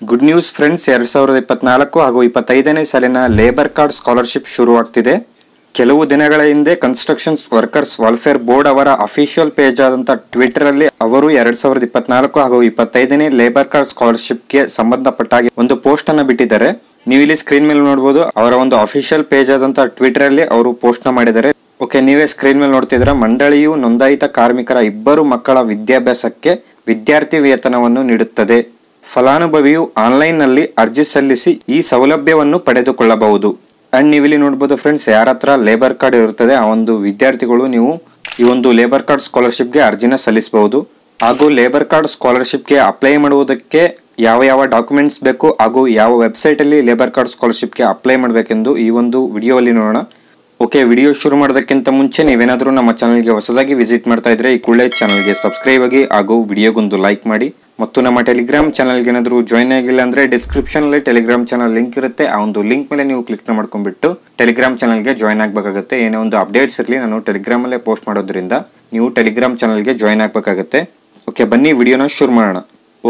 Good news friends, 2024 ಹಾಗೂ 25ನೇ ಸಾಲಿನ labour card scholarship ಶುರುವಾಗ್ತಿದೆ. ಕೆಲವು ದಿನಗಳ ಹಿಂದೆ ಕನ್ಸ್ಟ್ರಕ್ಷನ್ಸ್ ವರ್ಕರ್ಸ್ ವೆಲ್ಫೇರ್ ಬೋರ್ಡ್ ಅವರ ಅಫಿಷಿಯಲ್ ಪೇಜ್ ಆದಂತ ಟ್ವಿಟರ್ ಅಲ್ಲಿ ಅವರು 2024 ಹಾಗೂ 25ನೇ ಲೇಬರ್ ಕಾರ್ಡ್ ಸ್ಕಾಲರ್ಶಿಪ್ಗೆ ಸಂಬಂಧಪಟ್ಟಾಗಿ ಒಂದು ಪೋಸ್ಟ್ ಅನ್ನು ಬಿಟ್ಟಿದ್ದಾರೆ. ನೀವು ಇಲ್ಲಿ ಸ್ಕ್ರೀನ್ ಮೇಲೆ ನೋಡಬಹುದು. ಅವರ ಒಂದು ಅಫಿಷಿಯಲ್ ಪೇಜ್ ಆದಂತ ಟ್ವಿಟರ್ ಅಲ್ಲಿ ಅವರು ಪೋಸ್ಟ್ ನ ಮಾಡಿದ್ದಾರೆ. ಓಕೆ, ನೀವೇ ಸ್ಕ್ರೀನ್ ಮೇಲೆ ನೋಡ್ತಿದ್ದೀರಾ. ಮಂಡಳಿಯು ನೋಂದಾಯಿತ ಕಾರ್ಮಿಕರ 2 ಮಕ್ಕಳ ವಿದ್ಯಾಭ್ಯಾಸಕ್ಕೆ ವಿದ್ಯಾರ್ಥಿ ವೇತನವನ್ನು ನೀಡುತ್ತದೆ. ಫಲಾನುಭವಿಯು ಆನ್ಲೈನ್ ನಲ್ಲಿ ಅರ್ಜಿ ಸಲ್ಲಿಸಿ ಈ ಸೌಲಭ್ಯವನ್ನು ಪಡೆದುಕೊಳ್ಳಬಹುದು. ಅಂಡ್ ನೀವು ಇಲ್ಲಿ ನೋಡಬಹುದು ಫ್ರೆಂಡ್ಸ್, ಯಾರ ಹತ್ರ ಲೇಬರ್ ಕಾರ್ಡ್ ಇರುತ್ತದೆ ಆ ಒಂದು ವಿದ್ಯಾರ್ಥಿಗಳು ನೀವು ಈ ಒಂದು ಲೇಬರ್ ಕಾರ್ಡ್ ಸ್ಕಾಲರ್ಶಿಪ್ಗೆ ಅರ್ಜಿನ ಸಲ್ಲಿಸಬಹುದು. ಹಾಗೂ ಲೇಬರ್ ಕಾರ್ಡ್ ಸ್ಕಾಲರ್ಶಿಪ್ಗೆ ಅಪ್ಲೈ ಮಾಡುವುದಕ್ಕೆ ಯಾವ ಡಾಕ್ಯುಮೆಂಟ್ಸ್ ಬೇಕು ಹಾಗೂ ಯಾವ ವೆಬ್ಸೈಟ್ ಅಲ್ಲಿ ಲೇಬರ್ ಕಾರ್ಡ್ ಸ್ಕಾಲರ್ಶಿಪ್ಗೆ ಅಪ್ಲೈ ಮಾಡಬೇಕೆಂದು ಈ ಒಂದು ವಿಡಿಯೋ ಅಲ್ಲಿ ನೋಡೋಣ. ಓಕೆ, ವಿಡಿಯೋ ಶುರು ಮಾಡೋದಕ್ಕಿಂತ ಮುಂಚೆ ನೀವೇನಾದರೂ ನಮ್ಮ ಚಾನಲ್ಗೆ ಹೊಸದಾಗಿ ವಿಸಿಟ್ ಮಾಡ್ತಾ ಇದ್ರೆ ಈ ಕೂಡಲೇ ಚಾನಲ್ಗೆ ಸಬ್ಸ್ಕ್ರೈಬ್ ಆಗಿ ಹಾಗೂ ವಿಡಿಯೋಗೊಂದು ಲೈಕ್ ಮಾಡಿ. ಮತ್ತು ನಮ್ಮ ಟೆಲಿಗ್ರಾಮ್ ಚಾನಲ್ಗೆ ಏನಾದರೂ ಜಾಯ್ನ್ ಆಗಿಲ್ಲ ಅಂದ್ರೆ ಡಿಸ್ಕ್ರಿಪ್ಷನ್ ಅಲ್ಲಿ ಟೆಲಿಗ್ರಾಮ್ ಚಾನಲ್ ಲಿಂಕ್ ಇರುತ್ತೆ. ಆ ಒಂದು ಲಿಂಕ್ ಮೇಲೆ ನೀವು ಕ್ಲಿಕ್ ಮಾಡ್ಕೊಂಡ್ಬಿಟ್ಟು ಟೆಲಿಗ್ರಾಮ್ ಚಾನಲ್ಗೆ ಜಾಯ್ನ್ ಆಗಬೇಕಾಗುತ್ತೆ. ಏನೇ ಒಂದು ಅಪ್ಡೇಟ್ಸ್ ಇರಲಿ ನಾನು ಟೆಲಿಗ್ರಾಮ್ ಅಲ್ಲೇ ಪೋಸ್ಟ್ ಮಾಡೋದ್ರಿಂದ ನೀವು ಟೆಲಿಗ್ರಾಮ್ ಚಾನಲ್ಗೆ ಜಾಯ್ನ್ ಆಗಬೇಕಾಗುತ್ತೆ. ಓಕೆ, ಬನ್ನಿ ವಿಡಿಯೋನ ಶುರು ಮಾಡೋಣ.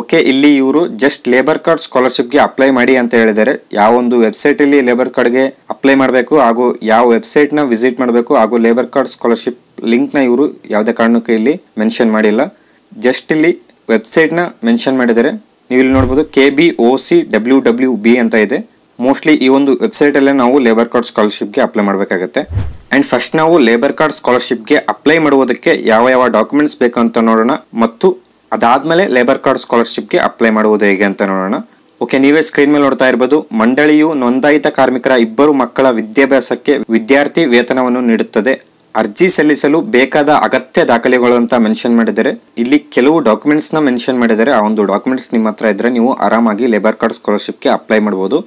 ಓಕೆ, ಇಲ್ಲಿ ಇವರು ಜಸ್ಟ್ ಲೇಬರ್ ಕಾರ್ಡ್ ಸ್ಕಾಲರ್ಶಿಪ್ಗೆ ಅಪ್ಲೈ ಮಾಡಿ ಅಂತ ಹೇಳಿದ್ದಾರೆ. ಯಾವ ಒಂದು ವೆಬ್ಸೈಟ್ ಅಲ್ಲಿ ಲೇಬರ್ ಕಾರ್ಡ್ಗೆ ಅಪ್ಲೈ ಮಾಡಬೇಕು ಹಾಗೂ ಯಾವ ವೆಬ್ಸೈಟ್ ನ ವಿಸಿಟ್ ಮಾಡಬೇಕು ಹಾಗೂ ಲೇಬರ್ ಕಾರ್ಡ್ ಸ್ಕಾಲರ್ಶಿಪ್ ಲಿಂಕ್ ನ ಇವರು ಯಾವುದೇ ಕಾರಣಕ್ಕೂ ಇಲ್ಲಿ ಮೆನ್ಷನ್ ಮಾಡಿಲ್ಲ. ಜಸ್ಟ್ ಇಲ್ಲಿ ವೆಬ್ಸೈಟ್ ನ ಮೆನ್ಷನ್ ಮಾಡಿದ್ದಾರೆ. ನೀವು ಇಲ್ಲಿ ನೋಡಬಹುದು KBOCWWB ಅಂತ ಇದೆ. ಮೋಸ್ಟ್ಲಿ ಈ ಒಂದು ವೆಬ್ಸೈಟ್ ಅಲ್ಲೇ ನಾವು ಲೇಬರ್ ಕಾರ್ಡ್ ಸ್ಕಾಲರ್ಶಿಪ್ಗೆ ಅಪ್ಲೈ ಮಾಡಬೇಕಾಗುತ್ತೆ. ಅಂಡ್ ಫಸ್ಟ್ ನಾವು ಲೇಬರ್ ಕಾರ್ಡ್ ಸ್ಕಾಲರ್ಶಿಪ್ಗೆ ಅಪ್ಲೈ ಮಾಡುವುದಕ್ಕೆ ಯಾವ ಡಾಕ್ಯುಮೆಂಟ್ಸ್ ಬೇಕು ಅಂತ ನೋಡೋಣ. ಮತ್ತು ಅದಾದ್ಮೇಲೆ ಲೇಬರ್ ಕಾರ್ಡ್ ಸ್ಕಾಲರ್ಶಿಪ್ಗೆ ಅಪ್ಲೈ ಮಾಡುವುದು ಹೇಗೆ ಅಂತ ನೋಡೋಣ. ಓಕೆ, ನೀವೇ ಸ್ಕ್ರೀನ್ ಮೇಲೆ ನೋಡ್ತಾ ಇರಬಹುದು. ಮಂಡಳಿಯು ನೋಂದಾಯಿತ ಕಾರ್ಮಿಕರ 2 ಮಕ್ಕಳ ವಿದ್ಯಾಭ್ಯಾಸಕ್ಕೆ ವಿದ್ಯಾರ್ಥಿ ವೇತನವನ್ನು ನೀಡುತ್ತದೆ. ಅರ್ಜಿ ಸಲ್ಲಿಸಲು ಬೇಕಾದ ಅಗತ್ಯ ದಾಖಲೆಗಳು ಅಂತ ಮೆನ್ಷನ್ ಮಾಡಿದ್ದಾರೆ. ಇಲ್ಲಿ ಕೆಲವು ಡಾಕ್ಯುಮೆಂಟ್ಸ್ ನ ಮೆನ್ಷನ್ ಮಾಡಿದ್ದಾರೆ. ಆ ಒಂದು ಡಾಕ್ಯುಮೆಂಟ್ಸ್ ನಿಮ್ಮ ಹತ್ರ ಇದ್ರೆ ನೀವು ಆರಾಮಾಗಿ ಲೇಬರ್ ಕಾರ್ಡ್ ಸ್ಕಾಲರ್ಶಿಪ್ಗೆ ಅಪ್ಲೈ ಮಾಡಬಹುದು.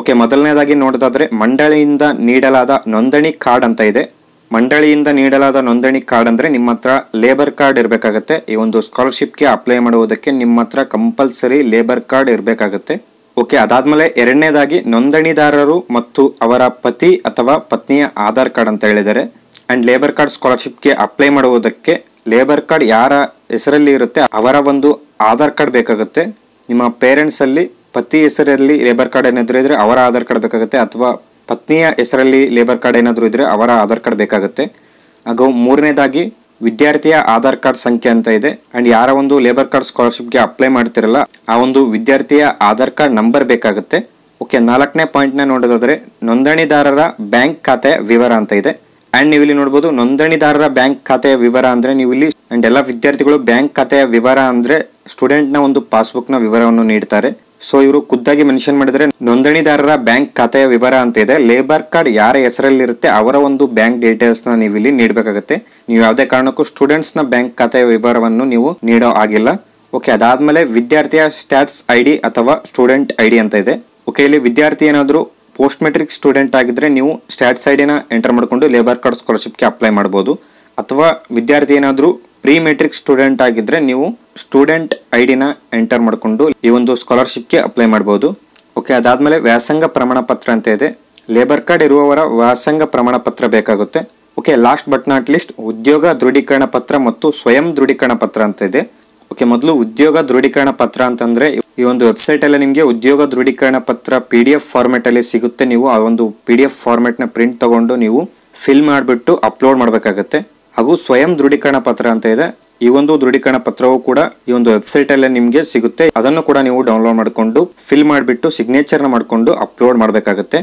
ಓಕೆ, ಮೊದಲನೇದಾಗಿ ನೋಡೋದಾದ್ರೆ ಮಂಡಳಿಯಿಂದ ನೀಡಲಾದ ನೋಂದಣಿ ಕಾರ್ಡ್ ಅಂತ ಇದೆ. ಮಂಡಳಿಯಿಂದ ನೀಡಲಾದ ನೋಂದಣಿ ಕಾರ್ಡ್ ಅಂದ್ರೆ ನಿಮ್ಮ ಹತ್ರ ಲೇಬರ್ ಕಾರ್ಡ್ ಇರಬೇಕಾಗತ್ತೆ. ಈ ಒಂದು ಸ್ಕಾಲರ್ಶಿಪ್ಗೆ ಅಪ್ಲೈ ಮಾಡುವುದಕ್ಕೆ ನಿಮ್ಮ ಹತ್ರ ಕಂಪಲ್ಸರಿ ಲೇಬರ್ ಕಾರ್ಡ್ ಇರಬೇಕಾಗತ್ತೆ. ಓಕೆ, ಅದಾದ್ಮೇಲೆ ಎರಡನೇದಾಗಿ ನೋಂದಣಿದಾರರು ಮತ್ತು ಅವರ ಪತಿ ಅಥವಾ ಪತ್ನಿಯ ಆಧಾರ್ ಕಾರ್ಡ್ ಅಂತ ಹೇಳಿದ್ದಾರೆ. ಅಂಡ್ ಲೇಬರ್ ಕಾರ್ಡ್ ಸ್ಕಾಲರ್ಶಿಪ್ಗೆ ಅಪ್ಲೈ ಮಾಡುವುದಕ್ಕೆ ಲೇಬರ್ ಕಾರ್ಡ್ ಯಾರ ಹೆಸರಲ್ಲಿ ಇರುತ್ತೆ ಅವರ ಒಂದು ಆಧಾರ್ ಕಾರ್ಡ್ ಬೇಕಾಗುತ್ತೆ. ನಿಮ್ಮ ಪೇರೆಂಟ್ಸ್ ಅಲ್ಲಿ ಪತಿ ಹೆಸರಲ್ಲಿ ಲೇಬರ್ ಕಾರ್ಡ್ ಏನಾದರೂ ಇದ್ರೆ ಅವರ ಆಧಾರ್ ಕಾರ್ಡ್ ಬೇಕಾಗುತ್ತೆ, ಅಥವಾ ಪತ್ನಿಯ ಹೆಸರಲ್ಲಿ ಲೇಬರ್ ಕಾರ್ಡ್ ಏನಾದರೂ ಇದ್ರೆ ಅವರ ಆಧಾರ್ ಕಾರ್ಡ್ ಬೇಕಾಗುತ್ತೆ. ಹಾಗೂ ಮೂರನೇದಾಗಿ ವಿದ್ಯಾರ್ಥಿಯ ಆಧಾರ್ ಕಾರ್ಡ್ ಸಂಖ್ಯೆ ಅಂತ ಇದೆ. ಅಂಡ್ ಯಾರ ಒಂದು ಲೇಬರ್ ಕಾರ್ಡ್ ಸ್ಕಾಲರ್ಶಿಪ್ಗೆ ಅಪ್ಲೈ ಮಾಡ್ತಿರಲ್ಲ ಆ ಒಂದು ವಿದ್ಯಾರ್ಥಿಯ ಆಧಾರ್ ಕಾರ್ಡ್ ನಂಬರ್ ಬೇಕಾಗುತ್ತೆ. ಓಕೆ, 4ನೇ ಪಾಯಿಂಟ್ ನ ನೋಡೋದಾದ್ರೆ ನೋಂದಣಿದಾರರ ಬ್ಯಾಂಕ್ ಖಾತೆಯ ವಿವರ ಅಂತ ಇದೆ. ಅಂಡ್ ನೀವು ಇಲ್ಲಿ ನೋಡಬಹುದು ನೋಂದಣಿದಾರರ ಬ್ಯಾಂಕ್ ಖಾತೆಯ ವಿವರ ಅಂದ್ರೆ ನೀವು ಇಲ್ಲಿ ಅಂಡ್ ಎಲ್ಲ ವಿದ್ಯಾರ್ಥಿಗಳು ಬ್ಯಾಂಕ್ ಖಾತೆಯ ವಿವರ ಅಂದ್ರೆ ಸ್ಟೂಡೆಂಟ್ ನ ಒಂದು ಪಾಸ್ಬುಕ್ ನ ವಿವರವನ್ನು ನೀಡ್ತಾರೆ. ಸೊ ಇವರು ಖುದ್ದಾಗಿ ಮೆನ್ಷನ್ ಮಾಡಿದ್ರೆ ನೋಂದಣಿದಾರರ ಬ್ಯಾಂಕ್ ಖಾತೆಯ ವಿವರ ಅಂತ ಇದೆ. ಲೇಬರ್ ಕಾರ್ಡ್ ಯಾರ ಹೆಸರಲ್ಲಿ ಇರುತ್ತೆ ಅವರ ಒಂದು ಬ್ಯಾಂಕ್ ಡೀಟೇಲ್ಸ್ ನ ನೀವು ಇಲ್ಲಿ ನೀಡಬೇಕಾಗುತ್ತೆ. ನೀವು ಯಾವುದೇ ಕಾರಣಕ್ಕೂ ಸ್ಟೂಡೆಂಟ್ಸ್ ನ ಬ್ಯಾಂಕ್ ಖಾತೆಯ ವಿವರವನ್ನು ನೀವು ನೀಡೋ ಆಗಿಲ್ಲ. ಓಕೆ, ಅದಾದ್ಮೇಲೆ ವಿದ್ಯಾರ್ಥಿಯ ಸ್ಟ್ಯಾಟ್ಸ್ ID ಅಥವಾ ಸ್ಟೂಡೆಂಟ್ ID ಅಂತ ಇದೆ. ಓಕೆ, ಇಲ್ಲಿ ವಿದ್ಯಾರ್ಥಿ ಏನಾದ್ರು ಪೋಸ್ಟ್ ಮೆಟ್ರಿಕ್ ಸ್ಟೂಡೆಂಟ್ ಆಗಿದ್ರೆ ನೀವು ಸ್ಟ್ಯಾಟ್ಸ್ ID ನ ಎಂಟರ್ ಮಾಡಿಕೊಂಡು ಲೇಬರ್ ಕಾರ್ಡ್ ಸ್ಕಾಲರ್ಶಿಪ್ಗೆ ಅಪ್ಲೈ ಮಾಡಬಹುದು. ಅಥವಾ ವಿದ್ಯಾರ್ಥಿ ಏನಾದ್ರು ಪ್ರೀ ಮೆಟ್ರಿಕ್ ಸ್ಟೂಡೆಂಟ್ ಆಗಿದ್ರೆ ನೀವು ಸ್ಟೂಡೆಂಟ್ ID ನ ಎಂಟರ್ ಮಾಡಿಕೊಂಡು ಈ ಒಂದು ಸ್ಕಾಲರ್ಶಿಪ್ಗೆ ಅಪ್ಲೈ ಮಾಡಬಹುದು. ಓಕೆ, ಅದಾದ್ಮೇಲೆ ವ್ಯಾಸಂಗ ಪ್ರಮಾಣ ಪತ್ರ ಅಂತ ಇದೆ. ಲೇಬರ್ ಕಾರ್ಡ್ ಇರುವವರ ವ್ಯಾಸಂಗ ಪ್ರಮಾಣ ಪತ್ರ ಬೇಕಾಗುತ್ತೆ. Okay, last but not list ಉದ್ಯೋಗ ದೃಢೀಕರಣ ಪತ್ರ ಮತ್ತು ಸ್ವಯಂ ದೃಢೀಕರಣ ಪತ್ರ ಅಂತ ಇದೆ. ಓಕೆ, ಮೊದಲು ಉದ್ಯೋಗ ದೃಢೀಕರಣ ಪತ್ರ ಅಂತಂದ್ರೆ ಈ ಒಂದು ವೆಬ್ಸೈಟ್ ಅಲ್ಲಿ ನಿಮಗೆ ಉದ್ಯೋಗ ದೃಢೀಕರಣ ಪತ್ರ PDF ಫಾರ್ಮೆಟ್ ಅಲ್ಲಿ ಸಿಗುತ್ತೆ. ನೀವು ಆ ಒಂದು PDF ಫಾರ್ಮೆಟ್ ನ ಪ್ರಿಂಟ್ ತಗೊಂಡು ನೀವು ಫಿಲ್ ಮಾಡಿಬಿಟ್ಟು ಅಪ್ಲೋಡ್ ಮಾಡಬೇಕಾಗುತ್ತೆ. ಹಾಗೂ ಸ್ವಯಂ ದೃಢೀಕರಣ ಪತ್ರ ಅಂತ ಇದೆ. ಈ ಒಂದು ದೃಢೀಕರಣ ಪತ್ರವು ಕೂಡ ಈ ಒಂದು ವೆಬ್ಸೈಟ್ ಅಲ್ಲೇ ನಿಮಗೆ ಸಿಗುತ್ತೆ. ಅದನ್ನು ಕೂಡ ನೀವು ಡೌನ್ಲೋಡ್ ಮಾಡಿಕೊಂಡು ಫಿಲ್ ಮಾಡಿಬಿಟ್ಟು ಸಿಗ್ನೇಚರ್ ನ ಮಾಡಿಕೊಂಡು ಅಪ್ಲೋಡ್ ಮಾಡಬೇಕಾಗುತ್ತೆ.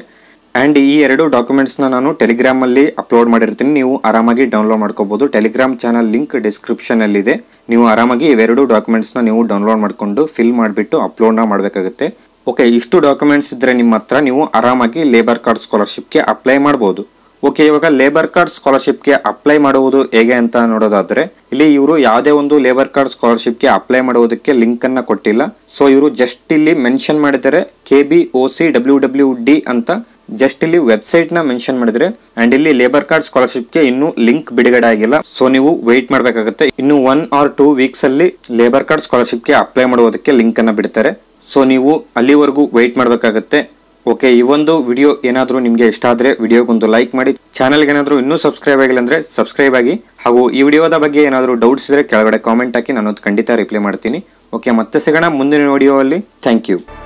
ಅಂಡ್ ಈ 2 ಡಾಕ್ಯುಮೆಂಟ್ಸ್ ನಾನು ಟೆಲಿಗ್ರಾಮ್ ಅಲ್ಲಿ ಅಪ್ಲೋಡ್ ಮಾಡಿರ್ತೀನಿ. ನೀವು ಆರಾಮಾಗಿ ಡೌನ್ಲೋಡ್ ಮಾಡ್ಕೋಬಹುದು. ಟೆಲಿಗ್ರಾಮ್ ಚಾನಲ್ ಲಿಂಕ್ ಡಿಸ್ಕ್ರಿಪ್ಷನ್ ಅಲ್ಲಿ ಇದೆ. ನೀವು ಆರಾಮಾಗಿ ಈ 2 ಡಾಕ್ಯುಮೆಂಟ್ಸ್ ನೀವು ಡೌನ್ಲೋಡ್ ಮಾಡಿಕೊಂಡು ಫಿಲ್ ಮಾಡಿಬಿಟ್ಟು ಅಪ್ಲೋಡ್ ಮಾಡಬೇಕಾಗುತ್ತೆ. ಓಕೆ, ಇಷ್ಟು ಡಾಕ್ಯುಮೆಂಟ್ಸ್ ಇದ್ರೆ ನಿಮ್ಮ ಹತ್ರ ನೀವು ಆರಾಮಾಗಿ ಲೇಬರ್ ಕಾರ್ಡ್ ಸ್ಕಾಲರ್ಶಿಪ್ಗೆ ಅಪ್ಲೈ ಮಾಡಬಹುದು. ಓಕೆ, ಇವಾಗ ಲೇಬರ್ ಕಾರ್ಡ್ ಸ್ಕಾಲರ್ಶಿಪ್ಗೆ ಅಪ್ಲೈ ಮಾಡುವುದು ಹೇಗೆ ಅಂತ ನೋಡೋದಾದ್ರೆ ಇಲ್ಲಿ ಇವರು ಯಾವುದೇ ಒಂದು ಲೇಬರ್ ಕಾರ್ಡ್ ಸ್ಕಾಲರ್ಶಿಪ್ಗೆ ಅಪ್ಲೈ ಮಾಡುವುದಕ್ಕೆ ಲಿಂಕ್ ಅನ್ನ ಕೊಟ್ಟಿಲ್ಲ. ಸೊ ಇವರು ಜಸ್ಟ್ ಇಲ್ಲಿ ಮೆನ್ಷನ್ ಮಾಡಿದ್ದಾರೆ KBOCWWD ಅಂತ ಜಸ್ಟ್ ಇಲ್ಲಿ ವೆಬ್ಸೈಟ್ ನ ಮೆನ್ಷನ್ ಮಾಡಿದ್ರೆ. ಅಂಡ್ ಇಲ್ಲಿ ಲೇಬರ್ ಕಾರ್ಡ್ ಸ್ಕಾಲರ್ಶಿಪ್ಗೆ ಇನ್ನೂ ಲಿಂಕ್ ಬಿಡುಗಡೆ ಆಗಿಲ್ಲ. ಸೊ ನೀವು ವೇಟ್ ಮಾಡಬೇಕಾಗುತ್ತೆ. ಇನ್ನು 1 or 2 ವೀಕ್ಸ್ ಅಲ್ಲಿ ಲೇಬರ್ ಕಾರ್ಡ್ ಸ್ಕಾಲರ್ಶಿಪ್ಗೆ ಅಪ್ಲೈ ಮಾಡುವುದಕ್ಕೆ ಲಿಂಕ್ ಅನ್ನ ಬಿಡ್ತಾರೆ. ಸೊ ನೀವು ಅಲ್ಲಿವರೆಗೂ ವೇಟ್ ಮಾಡಬೇಕಾಗುತ್ತೆ. ಓಕೆ, ಈ ಒಂದು ವಿಡಿಯೋ ಏನಾದರೂ ನಿಮಗೆ ಇಷ್ಟ ಆದರೆ ವಿಡಿಯೋಗೊಂದು ಲೈಕ್ ಮಾಡಿ. ಚಾನಲ್ಗೆ ಏನಾದರೂ ಇನ್ನೂ ಸಬ್ಸ್ಕ್ರೈಬ್ ಆಗಿಲ್ಲ ಅಂದರೆ ಸಬ್ಸ್ಕ್ರೈಬ್ ಆಗಿ. ಹಾಗೂ ಈ ವಿಡಿಯೋದ ಬಗ್ಗೆ ಏನಾದರೂ ಡೌಟ್ಸ್ ಇದ್ದರೆ ಕೆಳಗಡೆ ಕಾಮೆಂಟ್ ಹಾಕಿ, ನಾನು ಖಂಡಿತ ರಿಪ್ಲೈ ಮಾಡ್ತೀನಿ. ಓಕೆ, ಮತ್ತೆ ಸಿಗೋಣ ಮುಂದಿನ ವಿಡಿಯೋಲ್ಲಿ. Thank you.